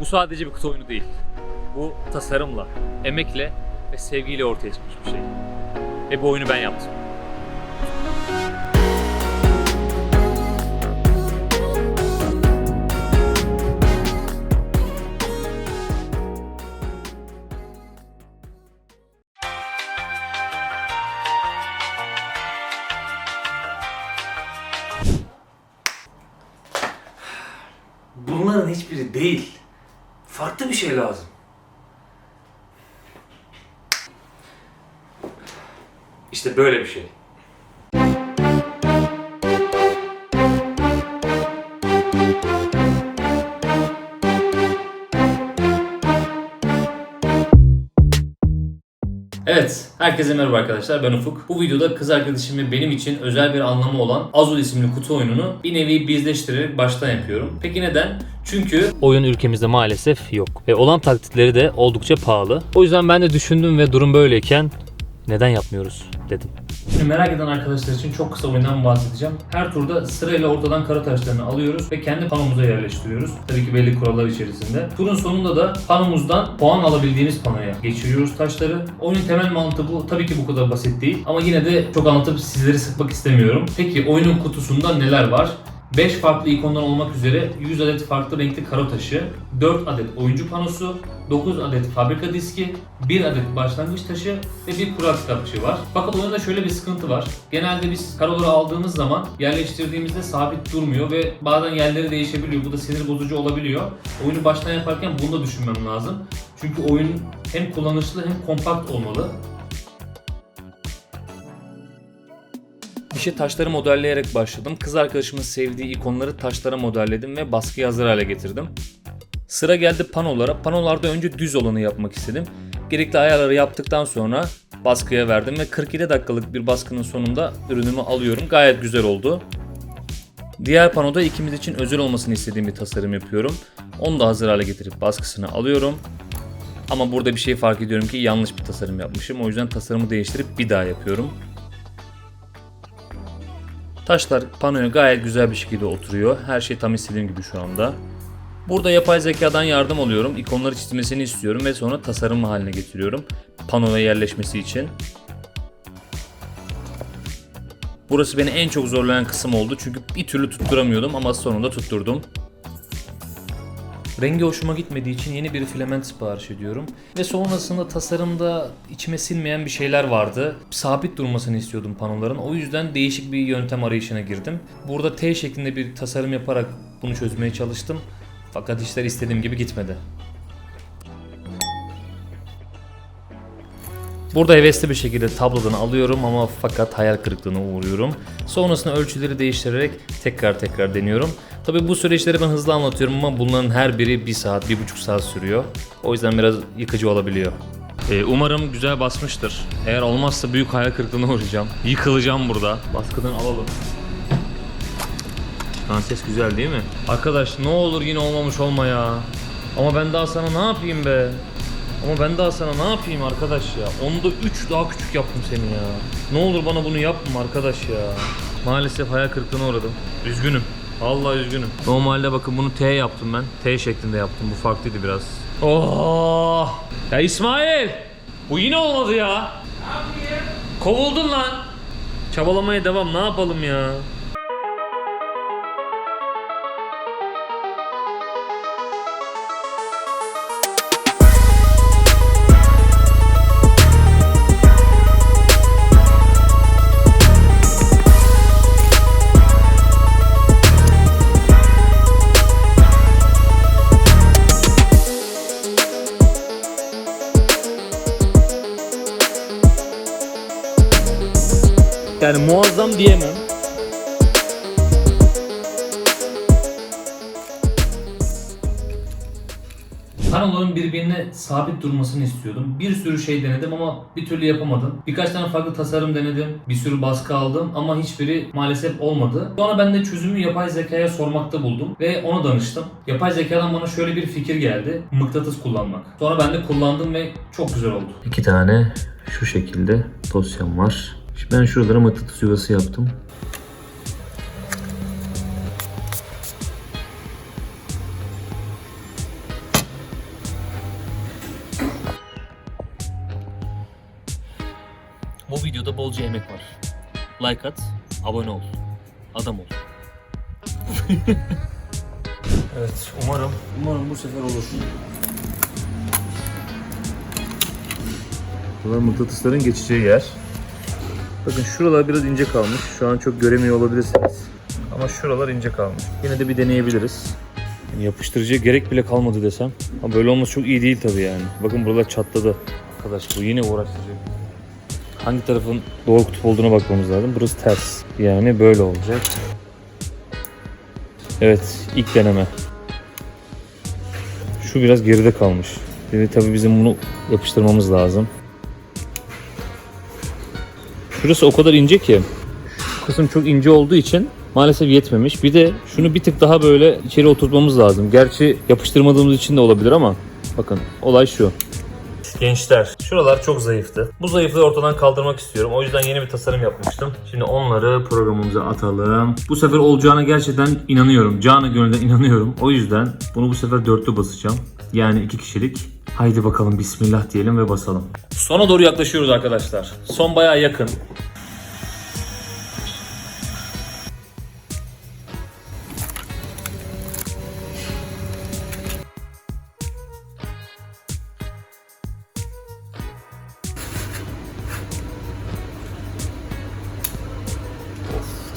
Bu sadece bir kutu oyunu değil. Bu tasarımla, emekle ve sevgiyle ortaya çıkmış bir şey. Ve bu oyunu ben yaptım. Bunların hiçbiri değil. Farklı bir şey lazım. İşte böyle bir şey. Evet, herkese merhaba arkadaşlar, ben Ufuk. Bu videoda kız arkadaşım ve benim için özel bir anlamı olan Azul isimli kutu oyununu bir nevi bizleştirerek baştan yapıyorum. Peki neden? Çünkü Oyun ülkemizde maalesef yok. Ve olan taklitleri de oldukça pahalı. O yüzden ben de düşündüm ve durum böyleyken neden yapmıyoruz dedim. şimdi merak eden arkadaşlar için çok kısa oyundan bahsedeceğim. Her turda sırayla ortadan kara taşlarını alıyoruz ve kendi panomuza yerleştiriyoruz. Tabii ki belli kurallar içerisinde. Turun sonunda da panomuzdan puan alabildiğimiz panoya geçiriyoruz taşları. Oyunun temel mantığı bu. Tabii ki bu kadar basit değil ama yine de çok anlatıp sizleri sıkmak istemiyorum. Peki oyunun kutusunda neler var? 5 farklı ikondan olmak üzere 100 adet farklı renkli karo taşı, 4 adet oyuncu panosu, 9 adet fabrika diski, 1 adet başlangıç taşı ve bir kural kitapçığı var. Fakat oyunda şöyle bir sıkıntı var. Genelde biz karoları aldığımız zaman yerleştirdiğimizde sabit durmuyor ve bazen yerleri değişebiliyor. Bu da sinir bozucu olabiliyor. Oyunu baştan yaparken bunu da düşünmem lazım. Çünkü oyun hem kullanışlı hem kompakt olmalı. İşe taşları modelleyerek başladım. Kız arkadaşımın sevdiği ikonları taşlara modelledim ve baskıya hazır hale getirdim. Sıra geldi panolara. Panolarda önce düz olanı yapmak istedim. Gerekli ayarları yaptıktan sonra baskıya verdim ve 47 dakikalık bir baskının sonunda ürünümü alıyorum. Gayet güzel oldu. Diğer panoda ikimiz için özel olmasını istediğim bir tasarım yapıyorum. Onu da hazır hale getirip baskısını alıyorum. Ama burada bir şey fark ediyorum ki yanlış bir tasarım yapmışım. O yüzden tasarımı değiştirip bir daha yapıyorum. Taşlar panoya gayet güzel bir şekilde oturuyor. Her şey tam istediğim gibi şu anda. Burada yapay zekadan yardım alıyorum. İkonları çizmesini istiyorum ve sonra tasarım haline getiriyorum. Panoya yerleşmesi için. Burası beni en çok zorlayan kısım oldu. Çünkü bir türlü tutturamıyordum ama sonunda tutturdum. Rengi hoşuma gitmediği için yeni bir filament sipariş ediyorum. Ve sonrasında tasarımda içime sinmeyen bir şeyler vardı. Sabit durmasını istiyordum panoların. O yüzden değişik bir yöntem arayışına girdim. Burada T şeklinde bir tasarım yaparak bunu çözmeye çalıştım. Fakat işler istediğim gibi gitmedi. Burada hevesli bir şekilde tablodan alıyorum ama fakat hayal kırıklığına uğruyorum. Sonrasında ölçüleri değiştirerek tekrar deniyorum. Tabii bu süreçleri ben hızlı anlatıyorum ama bunların her biri 1 saat, 1,5 saat sürüyor. O yüzden biraz yıkıcı olabiliyor. Umarım güzel basmıştır. Eğer olmazsa büyük hayal kırıklığına uğrayacağım. Yıkılacağım burada. Baskıdan alalım. Şu an ses güzel değil mi? Arkadaş ne olur yine olmamış olma ya. Ama ben daha sana ne yapayım be? Ne yapayım arkadaş ya? Onda 3 daha küçük yaptım seni ya. Ne olur bana bunu yapma arkadaş ya. Maalesef hayal kırıklığına uğradım. Üzgünüm. Vallahi üzgünüm. Normalde bakın bunu T yaptım ben. T şeklinde yaptım. Bu farklıydı biraz. Oh! Ya İsmail! Bu yine olmadı ya. Ne yapayım? Kovuldun lan. Çabalamaya devam. Ne yapalım ya? Yani muazzam diyemem. Panoların birbirine sabit durmasını istiyordum. Bir sürü şey denedim ama bir türlü yapamadım. Birkaç tane farklı tasarım denedim. Bir sürü baskı aldım ama hiçbiri maalesef olmadı. Sonra ben de çözümü yapay zekaya sormakta buldum ve ona danıştım. Yapay zekadan bana şöyle bir fikir geldi. Mıknatıs kullanmak. Sonra ben de kullandım ve çok güzel oldu. 2 tane şu şekilde dosyam var. Şimdi ben şuralara mıknatıs yuvası yaptım. Bu videoda bolca emek var. Like at, abone ol. Adam ol. Evet, umarım bu sefer olur. Bunlar mıknatısların geçeceği yer. Bakın şuralar biraz ince kalmış. Şu an çok göremiyor olabilirsiniz. Ama şuralar ince kalmış. Yine de bir deneyebiliriz. Yani yapıştırıcıya gerek bile kalmadı desem. Ama böyle olması çok iyi değil tabii yani. Bakın buralar çatladı. Arkadaş bu yine uğraştıracak. Hangi tarafın doğru kutup olduğuna bakmamız lazım. Burası ters. Yani böyle olacak. Evet, ilk deneme. Şu biraz geride kalmış. Şimdi tabii bizim bunu yapıştırmamız lazım. Şurası o kadar ince ki. Şu kısım çok ince olduğu için maalesef yetmemiş. Bir de şunu bir tık daha böyle içeri oturtmamız lazım. Gerçi yapıştırmadığımız için de olabilir ama bakın olay şu. Gençler, şuralar çok zayıftı. Bu zayıflığı ortadan kaldırmak istiyorum. O yüzden yeni bir tasarım yapmıştım. Şimdi onları programımıza atalım. Bu sefer olacağına gerçekten inanıyorum. Canı gönülden inanıyorum. O yüzden bunu bu sefer dörtlü basacağım. Yani 2 kişilik. Haydi bakalım bismillah diyelim ve basalım. Sona doğru yaklaşıyoruz arkadaşlar. Son bayağı yakın.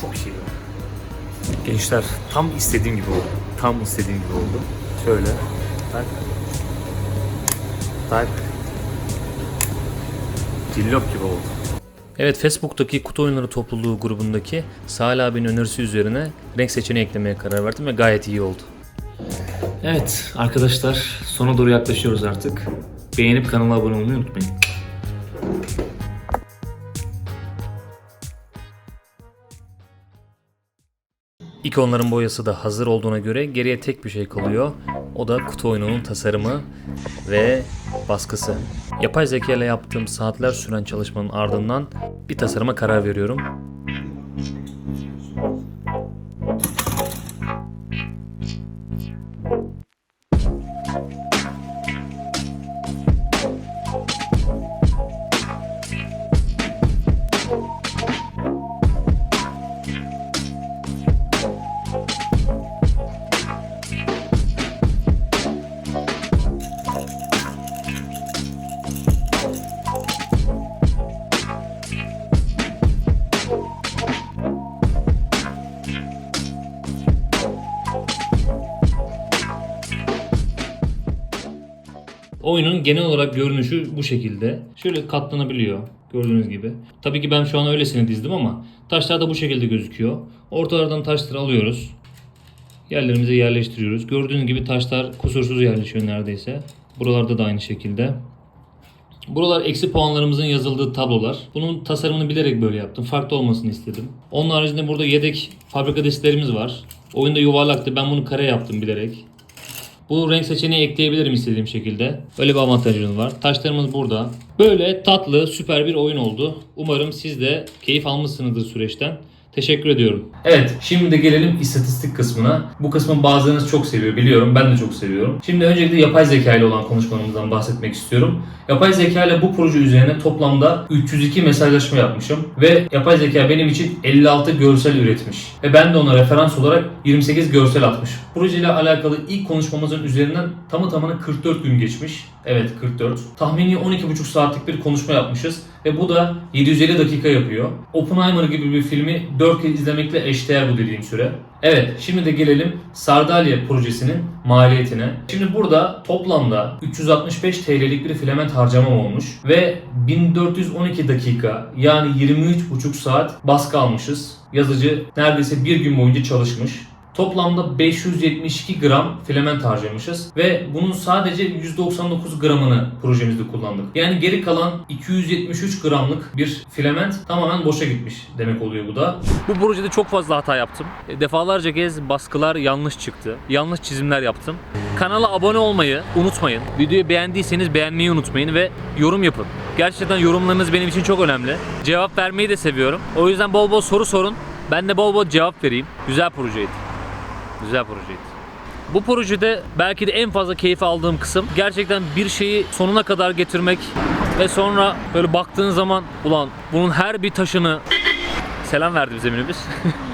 Çok iyi. Gençler tam istediğim gibi oldu. Tam istediğim gibi oldu. Şöyle. Tak. Tak. Cillop gibi oldu. Evet, Facebook'taki kutu oyunları topluluğu grubundaki Salih abinin önerisi üzerine renk seçeneği eklemeye karar verdim ve gayet iyi oldu. Evet arkadaşlar, sona doğru yaklaşıyoruz artık. Beğenip kanala abone olmayı unutmayın. İkonların boyası da hazır olduğuna göre geriye tek bir şey kalıyor. O da kutu oyununun tasarımı ve baskısı. Yapay zeka ile yaptığım saatler süren çalışmanın ardından bir tasarıma karar veriyorum. Oyunun genel olarak görünüşü bu şekilde. Şöyle katlanabiliyor gördüğünüz gibi. Tabii ki ben şu an öylesine dizdim ama taşlar da bu şekilde gözüküyor. Ortalardan taşları alıyoruz. Yerlerimize yerleştiriyoruz. Gördüğünüz gibi taşlar kusursuz yerleşiyor neredeyse. Buralarda da aynı şekilde. Buralar eksi puanlarımızın yazıldığı tablolar. Bunun tasarımını bilerek böyle yaptım. Farklı olmasını istedim. Onun haricinde burada yedek fabrika disklerimiz var. Oyunda yuvarlaktı. Ben bunu kare yaptım bilerek. Bu renk seçeneği ekleyebilirim istediğim şekilde. Öyle bir avantajımız var. Taşlarımız burada. Böyle tatlı, süper bir oyun oldu. Umarım siz de keyif almışsınızdır süreçten. Teşekkür ediyorum. Evet, şimdi de gelelim istatistik kısmına. Bu kısmı bazılarınız çok seviyor biliyorum. Ben de çok seviyorum. Şimdi öncelikle yapay zeka ile olan konuşmamızdan bahsetmek istiyorum. Yapay zeka ile bu proje üzerine toplamda 302 mesajlaşma yapmışım. Ve yapay zeka benim için 56 görsel üretmiş. Ve ben de ona referans olarak 28 görsel atmış. Projeyle alakalı ilk konuşmamızın üzerinden tamına 44 gün geçmiş. Evet 44. Tahmini 12,5 saatlik bir konuşma yapmışız. Ve bu da 750 dakika yapıyor. Oppenheimer gibi bir filmi 4 kez izlemekle eşdeğer bu dediğim süre. Evet, şimdi de gelelim Sardalya projesinin maliyetine. Şimdi burada toplamda 365 TL'lik bir filament harcamam olmuş ve 1412 dakika yani 23,5 saat baskı almışız. Yazıcı neredeyse bir gün boyunca çalışmış. Toplamda 572 gram filament harcamışız ve bunun sadece 199 gramını projemizde kullandık. Yani geri kalan 273 gramlık bir filament tamamen boşa gitmiş demek oluyor bu da. Bu projede çok fazla hata yaptım. Defalarca kez baskılar yanlış çıktı. Yanlış çizimler yaptım. Kanala abone olmayı unutmayın. Videoyu beğendiyseniz beğenmeyi unutmayın ve yorum yapın. Gerçekten yorumlarınız benim için çok önemli. Cevap vermeyi de seviyorum. O yüzden bol bol soru sorun. Ben de bol bol cevap vereyim. Güzel projeydi. Güzel projeydi. Bu projede belki de en fazla keyif aldığım kısım gerçekten bir şeyi sonuna kadar getirmek, Ve sonra böyle baktığın zaman ulan bunun her bir taşını selam verdi bize minibüs.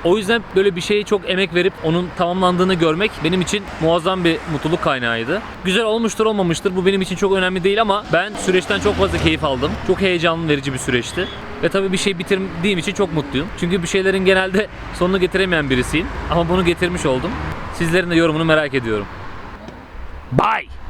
O yüzden böyle bir şeye çok emek verip onun tamamlandığını görmek benim için muazzam bir mutluluk kaynağıydı. Güzel olmuştur olmamıştır bu benim için çok önemli değil ama ben süreçten çok fazla keyif aldım. Çok heyecan verici bir süreçti. Ve tabii bir şey bitirdiğim için çok mutluyum. Çünkü bir şeylerin genelde sonunu getiremeyen birisiyim. Ama bunu getirmiş oldum. Sizlerin de yorumunu merak ediyorum. Bye!